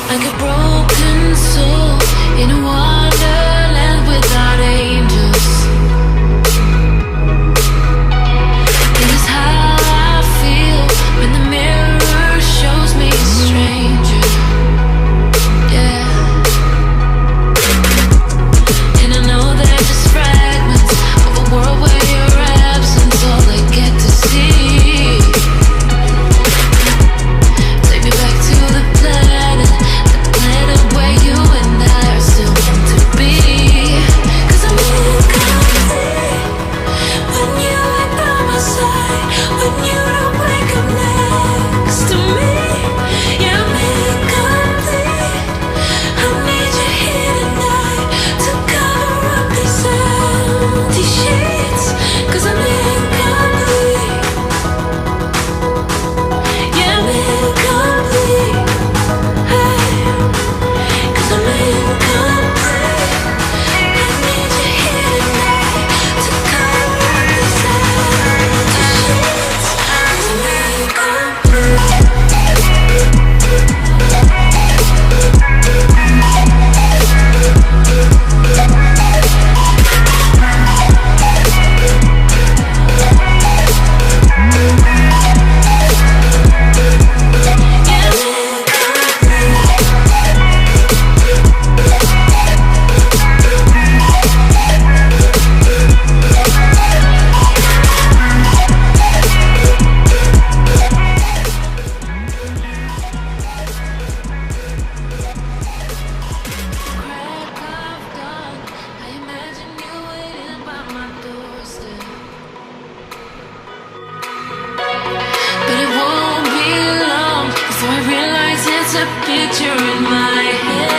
like a broken soul in a wonderland without angels. This is how I feel when the mirror shows me a stranger. Yeah. And I know they're just fragments of a world where your absence all they get to see. Take me back to the planet where you and I are still meant to be. 'Cause I'm incomplete when you ain't by my side, when you don't wake up next to me. Yeah, I'm incomplete. I need you here tonight to cover up these empty sheets. 'Cause I'm incomplete. Yeah, I'm incomplete. Hey. 'Cause I'm incomplete. I need you here tonight to cover up these empty sheets. 'Cause I'm incomplete. Crack of dawn, I imagine you waiting by my doorstep. But it won't be long before I realize it's a picture in my head.